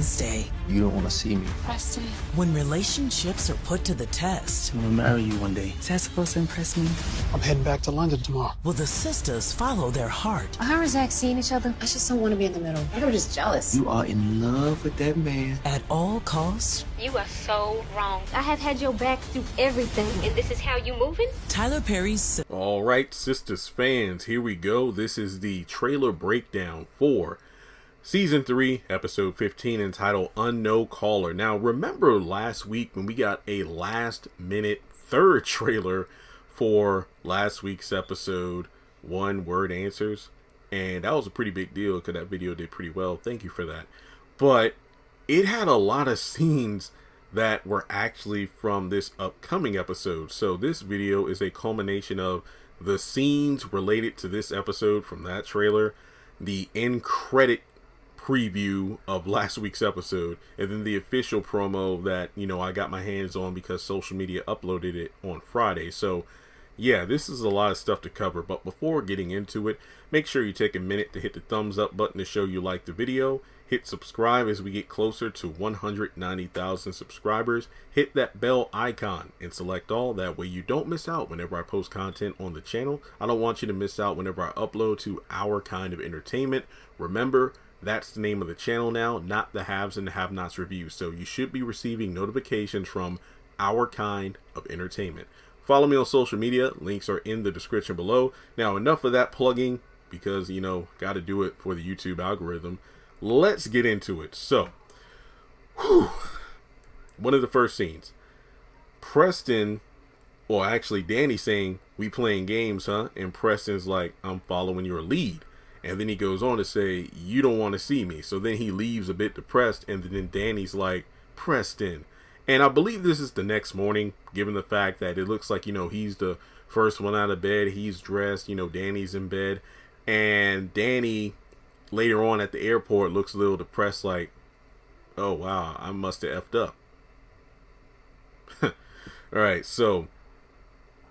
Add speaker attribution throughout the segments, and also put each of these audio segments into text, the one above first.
Speaker 1: Wednesday.
Speaker 2: You don't want to see me.
Speaker 3: Preston.
Speaker 1: When relationships are put to the test.
Speaker 2: I'm gonna marry you one day.
Speaker 3: Is that supposed to impress me?
Speaker 4: I'm heading back to London tomorrow.
Speaker 1: Will the sisters follow their heart?
Speaker 5: How are Zach seeing each other? I just don't want to be in the middle. I think I'm just jealous.
Speaker 2: You are in love with that man.
Speaker 1: At all costs?
Speaker 6: You are so wrong. I have had your back through everything, and this is how you moving?
Speaker 1: Tyler Perry's...
Speaker 7: All right, Sistas fans, here we go. This is the trailer breakdown for Season 3, Episode 15, entitled Unknow Caller. Now, remember last week when we got a last-minute third trailer for last week's episode, One Word Answers? And that was a pretty big deal because that video did pretty well. Thank you for that. But it had a lot of scenes that were actually from this upcoming episode. So this video is a culmination of the scenes related to this episode from that trailer, the end credit preview of last week's episode, and then the official promo that, you know, I got my hands on because social media uploaded it on Friday. So yeah, this is a lot of stuff to cover, but before getting into it, make sure you take a minute to hit the thumbs up button to show you like the video. Hit subscribe as we get closer to 190,000 subscribers. Hit that bell icon and select all. That way you don't miss out whenever I post content on the channel. I don't want you to miss out whenever I upload to Our Kind of Entertainment. Remember, that's the name of the channel now, not the Haves and the Have-Nots review. So you should be receiving notifications from Our Kind of Entertainment. Follow me on social media. Links are in the description below. Now, enough of that plugging because, you know, got to do it for the YouTube algorithm. Let's get into it. So, one of the first scenes. Preston, or actually Danny saying, "We playing games, huh?" And Preston's like, "I'm following your lead." And then he goes on to say, "You don't want to see me." So then he leaves a bit depressed, and then Danny's like, "Preston." And I believe this is the next morning, given the fact that it looks like, you know, he's the first one out of bed. He's dressed, you know, Danny's in bed. And Danny, later on at the airport, looks a little depressed, like, "Oh, wow, I must have effed up." All right, so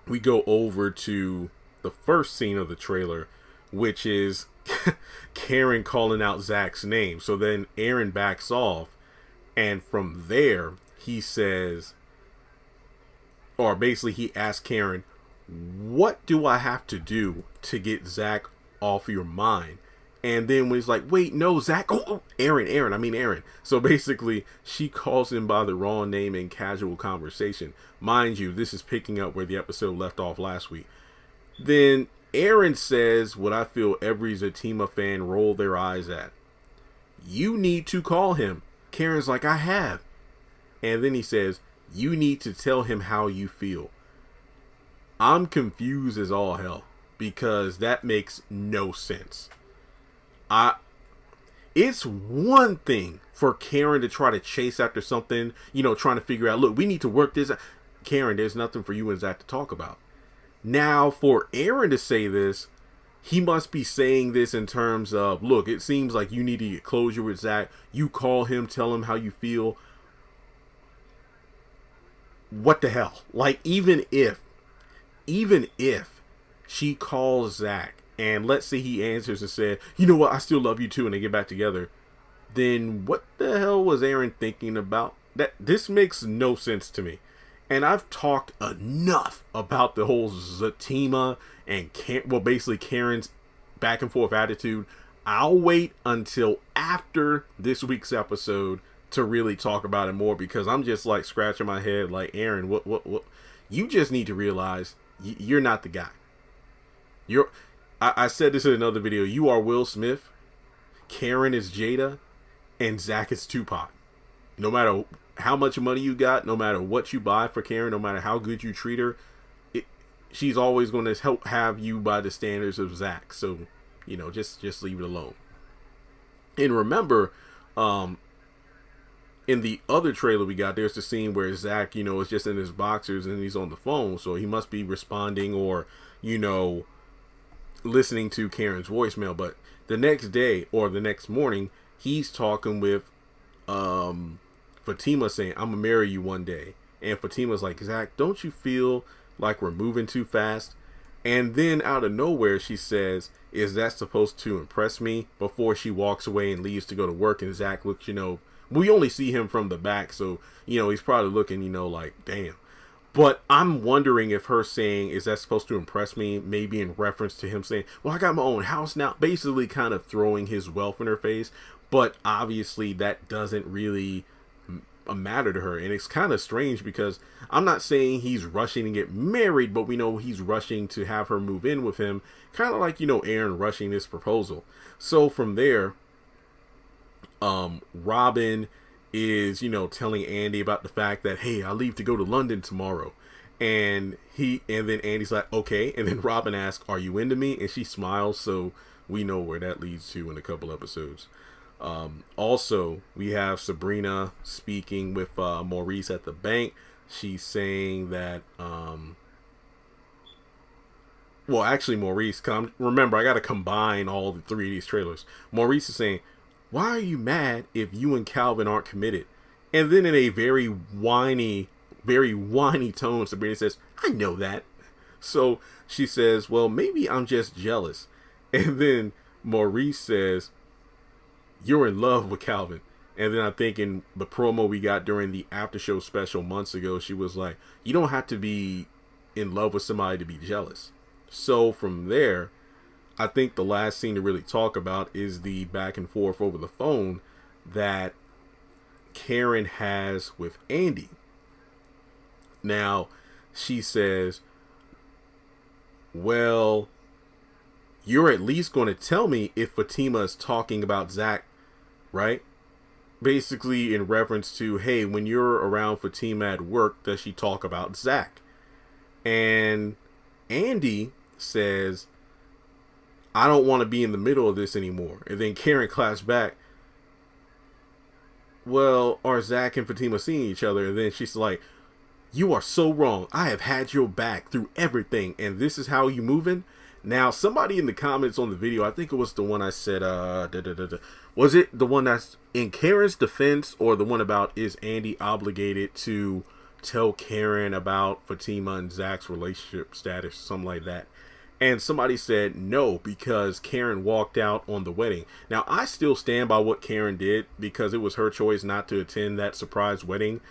Speaker 7: we go over to the first scene of the trailer, which is Karen calling out Zach's name. So then Aaron backs off, and from there he says, or basically he asks Karen, "What do I have to do to get Zach off your mind?" And then when he's like, "Wait, no, Zach, Aaron." So basically she calls him by the wrong name in casual conversation. Mind you, this is picking up where the episode left off last week. Then Aaron says what I feel every Fatima fan roll their eyes at. "You need to call him." Karen's like, "I have." And then he says, "You need to tell him how you feel." I'm confused as all hell because that makes no sense. It's one thing for Karen to try to chase after something, you know, trying to figure out, look, we need to work this out. Karen, there's nothing for you and Zach to talk about. Now, for Aaron to say this, he must be saying this in terms of, look, it seems like you need to get closure with Zach. You call him, tell him how you feel. What the hell? Like, even if she calls Zach and let's say he answers and said, "You know what, I still love you too," and they get back together, then what the hell was Aaron thinking about? This makes no sense to me. And I've talked enough about the whole Fatima and basically Karen's back and forth attitude. I'll wait until after this week's episode to really talk about it more, because I'm just like scratching my head like, Aaron, what? You just need to realize you're not the guy. I said this in another video. You are Will Smith, Karen is Jada, and Zach is Tupac. No matter how much money you got, no matter what you buy for Karen, no matter how good you treat her, she's always going to have you by the standards of Zach. So, you know, just leave it alone. And remember, in the other trailer we got, there's the scene where Zach, you know, is just in his boxers and he's on the phone. So he must be responding or, you know, listening to Karen's voicemail. But the next day or the next morning, he's talking with Fatima saying, "I'm gonna marry you one day." And Fatima's like, "Zach, don't you feel like we're moving too fast?" And then out of nowhere, she says, "Is that supposed to impress me?" Before she walks away and leaves to go to work. And Zach looks, you know, We only see him from the back, so, you know, he's probably looking, you know, like, damn. But I'm wondering if her saying, is that supposed to impress me? Maybe in reference to him saying, well, I got my own house now. Basically kind of throwing his wealth in her face. But obviously that doesn't really matter to her. And it's kind of strange because I'm not saying he's rushing to get married, but we know he's rushing to have her move in with him. Kind of like, you know, Aaron rushing this proposal. So from there, Robin is, you know, telling Andi about the fact that, hey, I leave to go to London tomorrow. And then Andy's like, okay. And then Robin asks, are you into me? And she smiles. So we know where that leads to in a couple episodes. Also, we have Sabrina speaking with Maurice at the bank. She's saying that, well, actually, Maurice, remember, I got to combine all the three of these trailers. Maurice is saying, why are you mad if you and Calvin aren't committed? And then in a very whiny tone, Sabrina says, I know that. So she says, well, maybe I'm just jealous. And then Maurice says, you're in love with Calvin. And then I think in the promo we got during the after show special months ago, she was like, you don't have to be in love with somebody to be jealous. So from there, I think the last scene to really talk about is the back and forth over the phone that Karen has with Andi. Now, she says, well, you're at least going to tell me if Fatima is talking about Zach, right? Basically in reference to, hey, when you're around Fatima at work, does she talk about Zach? And Andi says, I don't want to be in the middle of this anymore. And then Karen claps back, well, are Zach and Fatima seeing each other? And then she's like, you are so wrong. I have had your back through everything, and this is how you moving? Now, somebody in the comments on the video, I think it was the one I said, was it the one that's in Karen's defense, or the one about, is Andi obligated to tell Karen about Fatima and Zach's relationship status, something like that? And somebody said no, because Karen walked out on the wedding. Now, I still stand by what Karen did, because it was her choice not to attend that surprise wedding,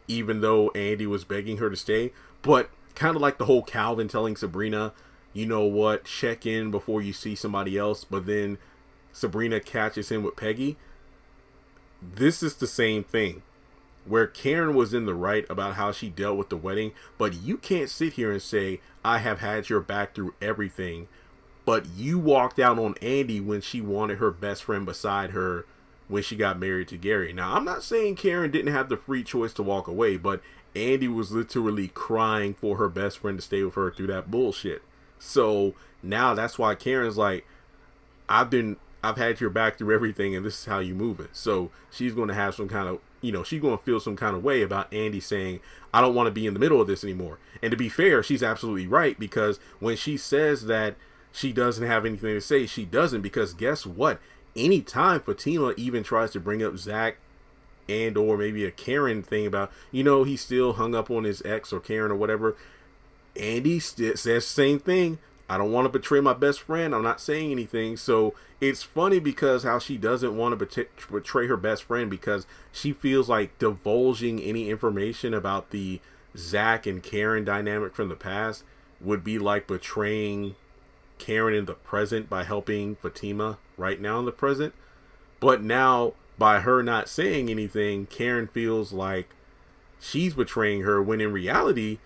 Speaker 7: even though Andi was begging her to stay. But kind of like the whole Calvin telling Sabrina, you know what, check in before you see somebody else, but then Sabrina catches him with Peggy. This is the same thing, where Karen was in the right about how she dealt with the wedding, but you can't sit here and say, I have had your back through everything, but you walked out on Andi when she wanted her best friend beside her when she got married to Gary. Now, I'm not saying Karen didn't have the free choice to walk away, but Andi was literally crying for her best friend to stay with her through that bullshit. So now that's why Karen's like, I've had your back through everything, and this is how you move it. So she's going to have some kind of, you know, she's going to feel some kind of way about Andi saying, I don't want to be in the middle of this anymore. And to be fair, she's absolutely right, because when she says that she doesn't have anything to say, she doesn't, because guess what? Anytime Fatima even tries to bring up Zach and or maybe a Karen thing about, you know, he's still hung up on his ex or Karen or whatever, Andi says the same thing. I don't want to betray my best friend. I'm not saying anything. So it's funny because how she doesn't want to betray her best friend, because she feels like divulging any information about the Zach and Karen dynamic from the past would be like betraying Karen in the present by helping Fatima right now in the present. But now, by her not saying anything, Karen feels like she's betraying her, when in reality,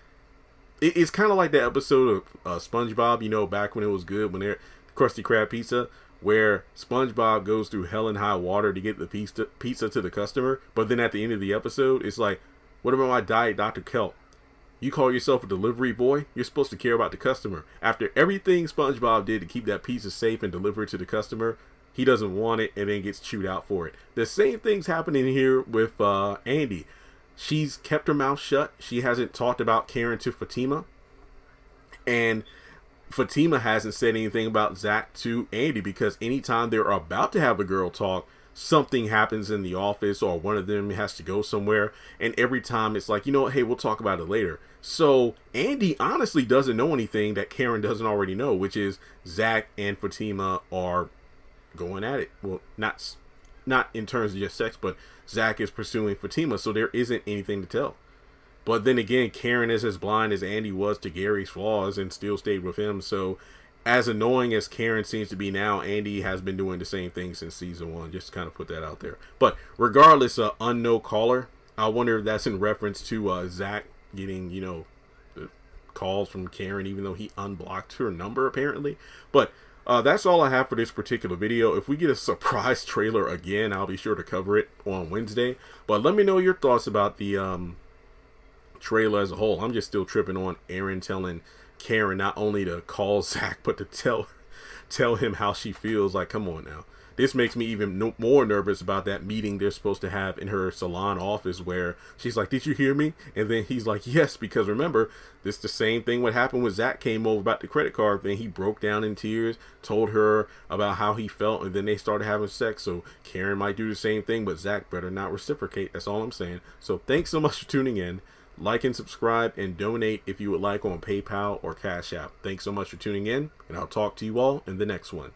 Speaker 7: it's kind of like that episode of SpongeBob, you know, back when it was good, when they're Krusty Krab pizza, where SpongeBob goes through hell and high water to get the pizza to the customer, but then at the end of the episode, it's like, what about my diet, Dr. Kelp? You call yourself a delivery boy? You're supposed to care about the customer. After everything SpongeBob did to keep that pizza safe and deliver it to the customer, he doesn't want it and then gets chewed out for it. The same thing's happening here with Andi. She's kept her mouth shut. She hasn't talked about Karen to Fatima. And Fatima hasn't said anything about Zach to Andi, because anytime they're about to have a girl talk, something happens in the office or one of them has to go somewhere. And every time it's like, you know what, hey, we'll talk about it later. So Andi honestly doesn't know anything that Karen doesn't already know, which is Zach and Fatima are going at it. Well, not not in terms of just sex, but Zach is pursuing Fatima, so there isn't anything to tell. But then again, Karen is as blind as Andi was to Gary's flaws and still stayed with him. So as annoying as Karen seems to be now, Andi has been doing the same thing since season 1. Just to kind of put that out there. But regardless, unknown caller, I wonder if that's in reference to Zach getting, you know, the calls from Karen, even though he unblocked her number apparently. But that's all I have for this particular video. If we get a surprise trailer again, I'll be sure to cover it on Wednesday. But let me know your thoughts about the trailer as a whole. I'm just still tripping on Aaron telling Karen not only to call Zach, but to tell him how she feels. Like, come on now. This makes me even more nervous about that meeting they're supposed to have in her salon office, where she's like, did you hear me? And then he's like, yes, because remember, this the same thing what happened when Zach came over about the credit card thing. He broke down in tears, told her about how he felt, and then they started having sex. So Karen might do the same thing, but Zach better not reciprocate. That's all I'm saying. So thanks so much for tuning in. Like and subscribe and donate if you would like on PayPal or Cash App. Thanks so much for tuning in, and I'll talk to you all in the next one.